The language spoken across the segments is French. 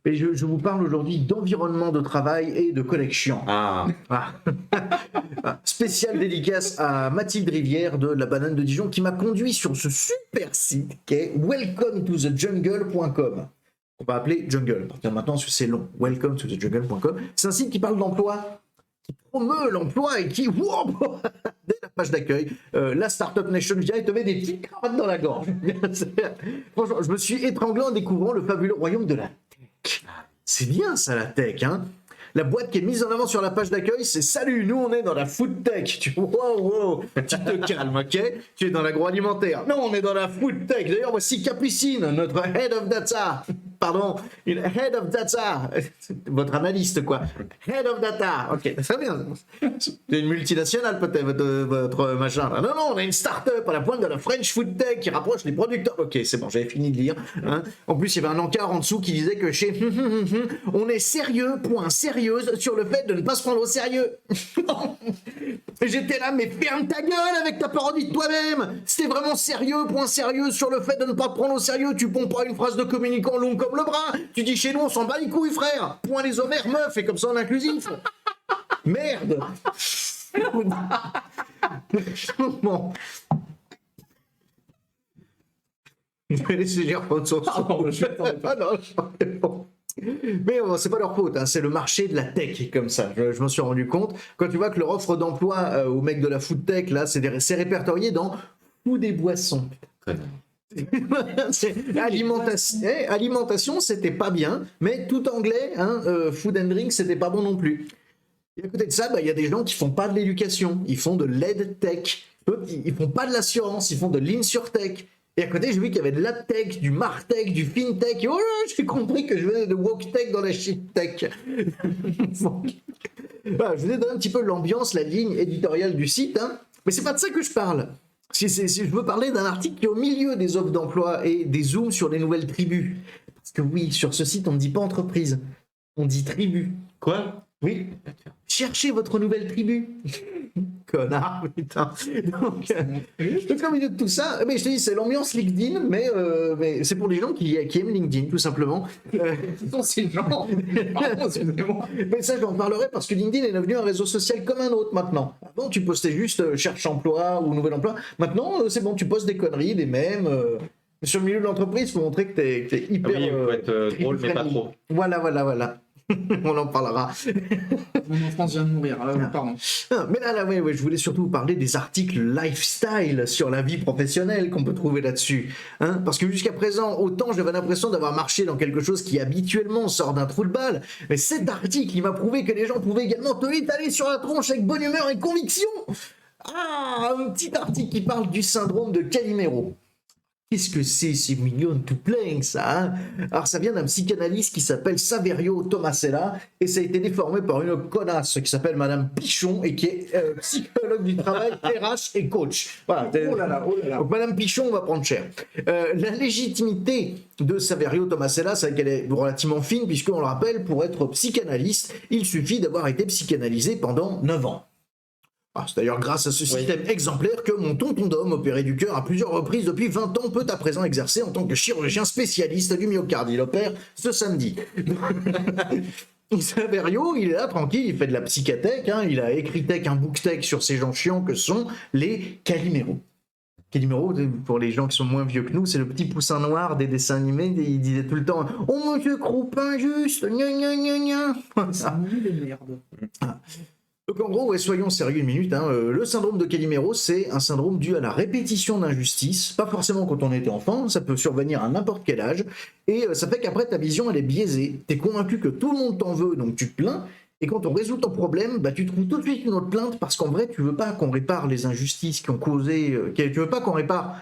Et je vous parle aujourd'hui d'environnement de travail et de connexion. Ah, Spéciale dédicace à Mathilde Rivière de La Banane de Dijon qui m'a conduit sur ce super site qui est welcometothejungle.com. On va appeler Jungle à partir de maintenant parce que c'est long. Welcometothejungle.com. C'est un site qui parle d'emploi, qui promeut l'emploi et qui, wow, dès la page d'accueil, la Startup Nation vient et te met des petites carottes dans la gorge. Franchement, je me suis étranglé en découvrant le fabuleux royaume de la tech. C'est bien ça, la tech, hein. La boîte qui est mise en avant sur la page d'accueil, c'est salut, nous on est dans la food tech. Tu wow, tu te calmes, ok? Tu es dans l'agroalimentaire. Non, on est dans la food tech. D'ailleurs, voici Capucine, notre head of data. Pardon, une head of data. Votre analyste, quoi. Head of data. Ok, très bien. C'est une multinationale, peut-être, votre machin. Là. Non, on a une start-up à la pointe de la French food tech qui rapproche les producteurs. Ok, c'est bon, j'avais fini de lire. Hein. En plus, il y avait un encart en dessous qui disait que chez on est sérieux, point sérieuse sur le fait de ne pas se prendre au sérieux. J'étais là, mais ferme ta gueule avec ta parodie de toi-même. C'était vraiment sérieux, point sérieux sur le fait de ne pas te prendre au sérieux. Tu pompes pas une phrase de communicant longue comme le bras. Tu dis chez nous, on s'en bat les couilles, frère. Point les ovaires, meuf, et comme ça en inclusif. Merde. Bon. Je vais laisser les reprendre son son. Mais c'est pas leur faute, hein, c'est le marché de la tech qui est comme ça. Je m'en suis rendu compte. Quand tu vois que leur offre d'emploi aux mecs de la food tech, là, c'est répertorié dans food et boissons. Alimentation, c'était pas bien, mais tout anglais, hein, food and drink, c'était pas bon non plus. Et à côté de ça, il y a des gens qui font pas de l'éducation, ils font de l'EdTech. Ils font pas de l'assurance, ils font de l'insurtech. Et à côté, j'ai vu qu'il y avait de la tech, du martech, du fintech. Et oh là, j'ai compris que je venais de woke-tech dans la shit-tech. Voilà, je vous ai donné un petit peu l'ambiance, la ligne éditoriale du site. Hein. Mais c'est pas de ça que je parle. Si je veux parler d'un article qui est au milieu des offres d'emploi et des zooms sur les nouvelles tribus. Parce que oui, sur ce site, on ne dit pas entreprise. On dit tribu. quoi? Oui. Cherchez votre nouvelle tribu. Connard, putain. Donc, au milieu de tout ça, mais je te dis, c'est l'ambiance LinkedIn, mais c'est pour les gens qui aiment LinkedIn, tout simplement. C'est genre. Pardon, excusez-moi. Mais ça, j'en parlerai parce que LinkedIn est devenu un réseau social comme un autre maintenant. Avant, tu postais juste cherche emploi ou nouvel emploi. Maintenant, c'est bon, tu postes des conneries, des mèmes. Sur le milieu de l'entreprise, il faut montrer que t'es hyper. Oui, il faut être drôle, mais pas trop. Voilà. On en parlera. Mon enfance vient de mourir, pardon. Mais là, ouais, je voulais surtout vous parler des articles lifestyle sur la vie professionnelle qu'on peut trouver là-dessus. Hein, parce que jusqu'à présent, autant j'avais l'impression d'avoir marché dans quelque chose qui habituellement sort d'un trou de balle, mais cet article, il m'a prouvé que les gens pouvaient également te l'étaler sur la tronche avec bonne humeur et conviction. Ah, un petit article qui parle du syndrome de Calimero. Qu'est-ce que c'est mignon tout plein, ça, hein. Alors, ça vient d'un psychanalyste qui s'appelle Saverio Tomasella, et ça a été déformé par une connasse qui s'appelle Madame Pichon, et qui est psychologue du travail, RH et coach. Voilà. Oh là là. Donc, Madame Pichon, on va prendre cher. La légitimité de Saverio Tomasella, c'est qu'elle est relativement fine, puisqu'on le rappelle, pour être psychanalyste, il suffit d'avoir été psychanalysé pendant 9 ans. C'est d'ailleurs grâce à ce système exemplaire que mon tonton d'homme, opéré du cœur à plusieurs reprises depuis 20 ans, peut à présent exercer en tant que chirurgien spécialiste du myocarde. Il opère ce samedi. Saverio, il est là tranquille, il fait de la psychathèque, hein, il a écrit tech, un booktech sur ces gens chiants que sont les Calimero. Calimero, pour les gens qui sont moins vieux que nous, c'est le petit poussin noir des dessins animés. Il disait tout le temps « Oh monsieur Croupin, juste, gna gna gna gna !» C'est un lit de merde. Donc en gros, soyons sérieux une minute, hein, le syndrome de Calimero, c'est un syndrome dû à la répétition d'injustices, pas forcément quand on était enfant, ça peut survenir à n'importe quel âge, et ça fait qu'après ta vision elle est biaisée, t'es convaincu que tout le monde t'en veut, donc tu te plains, et quand on résout ton problème, tu trouves tout de suite une autre plainte, parce qu'en vrai tu veux pas qu'on répare les injustices qui ont causé, tu veux pas qu'on répare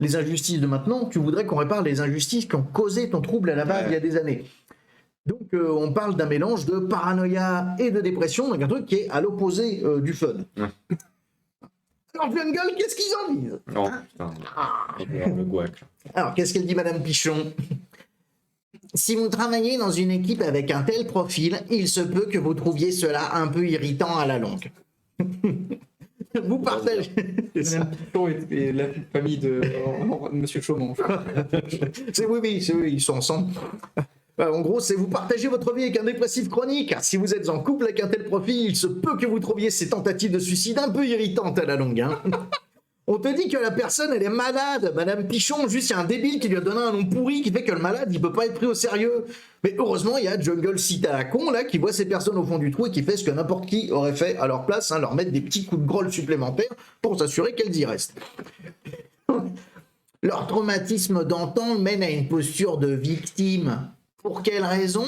les injustices de maintenant, tu voudrais qu'on répare les injustices qui ont causé ton trouble à la base il y a des années. Donc on parle d'un mélange de paranoïa et de dépression, donc un truc qui est à l'opposé du fun. Alors Jungle, qu'est-ce qu'ils en disent? Non, putain, le gouac. Alors qu'est-ce qu'elle dit Madame Pichon? Si vous travaillez dans une équipe avec un tel profil, il se peut que vous trouviez cela un peu irritant à la longue. Vous partagez. Madame Pichon et la famille de Monsieur Chaumont. Oui, ils sont ensemble. En gros, c'est vous partagez votre vie avec un dépressif chronique, car si vous êtes en couple avec un tel profil, il se peut que vous trouviez ces tentatives de suicide un peu irritantes à la longue. Hein. On te dit que la personne, elle est malade, Madame Pichon, juste il y a un débile qui lui a donné un nom pourri qui fait que le malade, il peut pas être pris au sérieux. Mais heureusement, il y a Jungle Sita à con, là, qui voit ces personnes au fond du trou et qui fait ce que n'importe qui aurait fait à leur place, hein, leur mettre des petits coups de grolle supplémentaires pour s'assurer qu'elles y restent. Leur traumatisme d'antan mène à une posture de victime. Pour quelle raison ?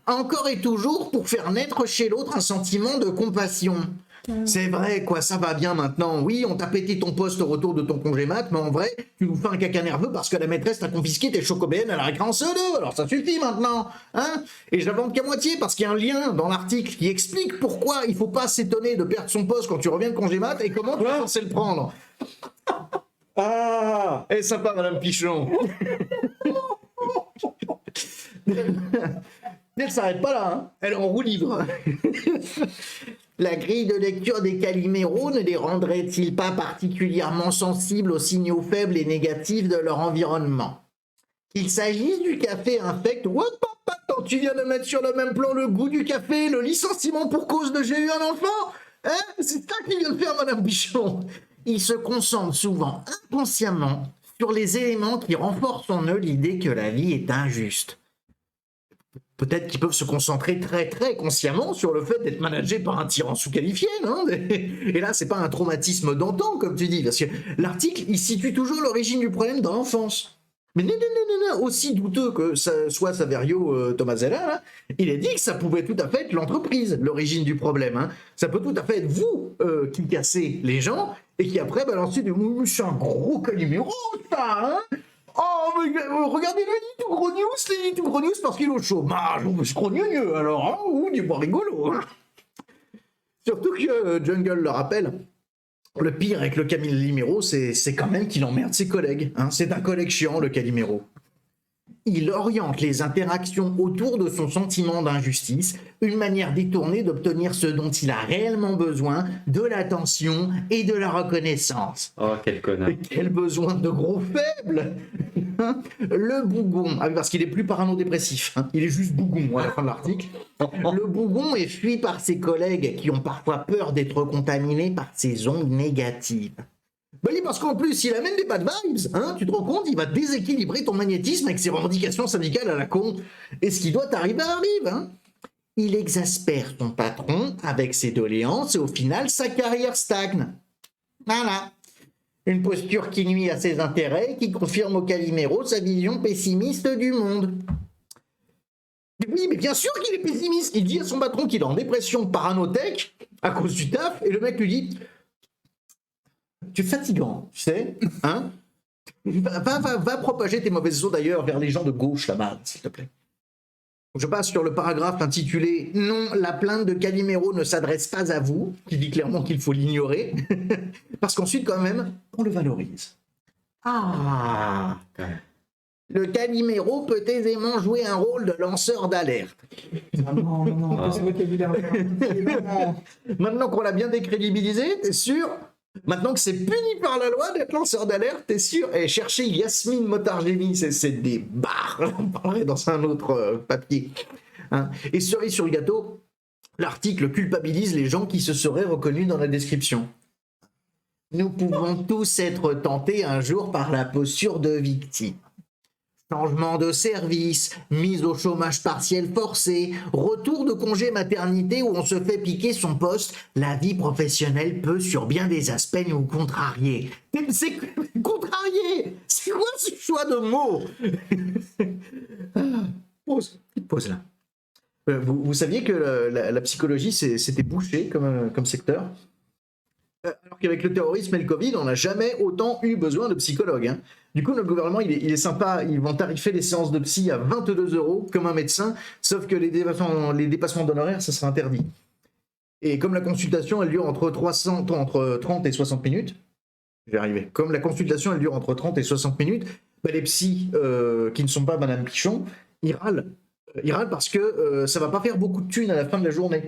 Encore et toujours pour faire naître chez l'autre un sentiment de compassion. C'est vrai, quoi, ça va bien maintenant. Oui, on t'a pété ton poste au retour de ton congé mat, mais en vrai, tu nous fais un caca nerveux parce que la maîtresse t'a confisqué tes chocobéennes à la récré en CE2, alors ça suffit maintenant, hein. Et je l'avance qu'à moitié parce qu'il y a un lien dans l'article qui explique pourquoi il faut pas s'étonner de perdre son poste quand tu reviens de congé mat et comment tu es censé le prendre. Ah, elle est sympa, Madame Pichon. Elle s'arrête pas là, hein. Elle est en roue libre. La grille de lecture des Calimero ne les rendrait-il pas particulièrement sensibles aux signaux faibles et négatifs de leur environnement ? Qu'il s'agisse du café infect, what quand tu viens de mettre sur le même plan le goût du café, le licenciement pour cause de j'ai eu un enfant, hein ? C'est ça qu'il vient de faire, Madame Bichon. Il se concentre souvent inconsciemment sur les éléments qui renforcent en eux l'idée que la vie est injuste. Peut-être qu'ils peuvent se concentrer très très consciemment sur le fait d'être managé par un tyran sous-qualifié, non ? Et là, c'est pas un traumatisme d'antan, comme tu dis, parce que l'article, il situe toujours l'origine du problème dans l'enfance. Mais non, aussi douteux que ça soit Saverio Tomasella, là, il est dit que ça pouvait tout à fait être l'entreprise, l'origine du problème. Hein. Ça peut tout à fait être vous qui cassez les gens et qui après balancez du « c'est un gros Calimero, ça, hein !» Oh, mais regardez le lit tout gros news parce qu'il est au chômage. C'est trop gneugneux alors, hein, ou du bois rigolo. Hein. Surtout que Jungle le rappelle, le pire avec le Calimero, c'est quand même qu'il emmerde ses collègues. Hein. C'est un collègue chiant, le Calimero. Il oriente les interactions autour de son sentiment d'injustice, une manière détournée d'obtenir ce dont il a réellement besoin, de l'attention et de la reconnaissance. Oh, quel connard. Et quel besoin de gros faible. Le bougon, parce qu'il est plus parano-dépressif, hein. Il est juste bougon à la fin de l'article. Le bougon est fui par ses collègues qui ont parfois peur d'être contaminés par ses ondes négatives. Ben oui, parce qu'en plus, il amène des bad vibes, hein, tu te rends compte, il va déséquilibrer ton magnétisme avec ses revendications syndicales à la con. Et ce qui doit arriver arrive, hein. Il exaspère son patron avec ses doléances et au final, sa carrière stagne. Voilà. Une posture qui nuit à ses intérêts et qui confirme au Calimero sa vision pessimiste du monde. Oui, mais bien sûr qu'il est pessimiste. Il dit à son patron qu'il est en dépression paranothèque à cause du taf et le mec lui dit... Tu es fatigant, tu sais, hein. Va propager tes mauvaises eaux d'ailleurs vers les gens de gauche là-bas, s'il te plaît. Je passe sur le paragraphe intitulé « Non, la plainte de Calimero ne s'adresse pas à vous », qui dit clairement qu'il faut l'ignorer, parce qu'ensuite, quand même, on le valorise. Ah, le Calimero peut aisément jouer un rôle de lanceur d'alerte. Ah non, pas ce vocabulaire. Maintenant qu'on l'a bien décrédibilisé, t'es sûr ? Maintenant que c'est puni par la loi d'être lanceur d'alerte, t'es sûr ? Et chercher Yasmine Motargeni, c'est des barres. On parlerait dans un autre papier. Hein. Et cerise sur le gâteau, l'article culpabilise les gens qui se seraient reconnus dans la description. Nous pouvons tous être tentés un jour par la posture de victime. Changement de service, mise au chômage partiel forcé, retour de congé maternité où on se fait piquer son poste, la vie professionnelle peut sur bien des aspects nous contrarier. C'est contrarier. C'est quoi ce choix de mots? Pause là. Vous saviez que la psychologie c'était bouché comme secteur? Alors qu'avec le terrorisme et le Covid, on n'a jamais autant eu besoin de psychologues. Hein. Du coup, notre gouvernement, il est sympa. Ils vont tarifer les séances de psy à 22 € comme un médecin, sauf que les dépassements d'honoraires, ça sera interdit. Et comme la consultation, elle dure entre 30 et 60 minutes, je vais arriver. Comme la consultation, elle dure entre 30 et 60 minutes, bah, les psys qui ne sont pas Madame Pichon, ils râlent. Ils râlent parce que ça va pas faire beaucoup de thunes à la fin de la journée.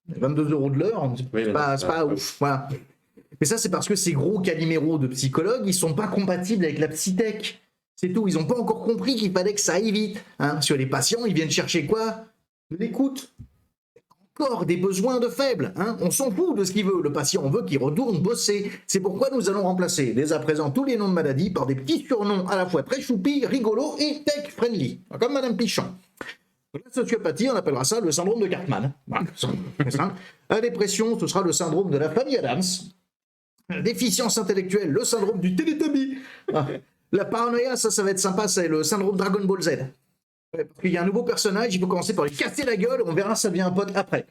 22 € de l'heure, c'est pas ouf. Voilà. Mais ça, c'est parce que ces gros caliméros de psychologues, ils sont pas compatibles avec la psytech. C'est tout. Ils n'ont pas encore compris qu'il fallait que ça aille vite. Hein. Sur les patients, ils viennent chercher quoi? De l'écoute. Encore des besoins de faibles. Hein. On s'en fout de ce qu'il veut. Le patient, on veut qu'il retourne bosser. C'est pourquoi nous allons remplacer dès à présent tous les noms de maladies par des petits surnoms à la fois très choupis, rigolos et tech-friendly. Comme Madame Pichon. La sociopathie, on appellera ça le syndrome de Cartman. Voilà, c'est simple. La dépression, ce sera le syndrome de la famille Adams. La déficience intellectuelle, le syndrome du Télétubby. Ah. La paranoïa, ça va être sympa, c'est le syndrome Dragon Ball Z. Ouais, parce qu'il y a un nouveau personnage, il faut commencer par lui casser la gueule, on verra ça devient un pote après.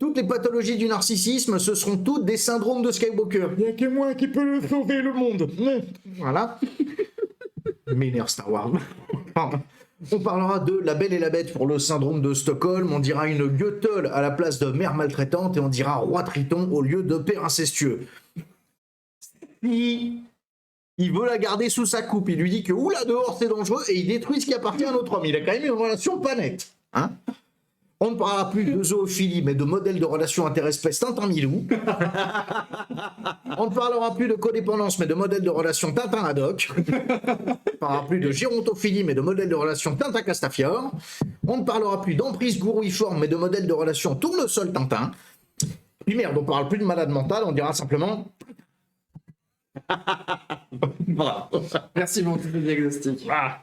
Toutes les pathologies du narcissisme, ce seront toutes des syndromes de Skywalker. Il n'y a que moi qui peux sauver le monde. Voilà. M'énerve Star Wars. On parlera de La Belle et la Bête pour le syndrome de Stockholm, on dira une Goethel à la place de mère maltraitante et on dira roi Triton au lieu de père incestueux. Il veut la garder sous sa coupe, il lui dit que oula dehors c'est dangereux et il détruit ce qui appartient à notre homme. Il a quand même une relation pas nette. Hein. On ne parlera plus de zoophilie, mais de modèle de relation interespèce Tintin-Milou. On ne parlera plus de codépendance, mais de modèle de relation Tintin-Haddock. On ne parlera plus de gérontophilie, mais de modèle de relation Tintin-Castafiore. On ne parlera plus d'emprise gourouiforme, mais de modèle de relation Tournesol-Tintin. Puis merde, on ne parle plus de malade mental, on dira simplement... Voilà. Merci pour tout le diagnostic. Ah.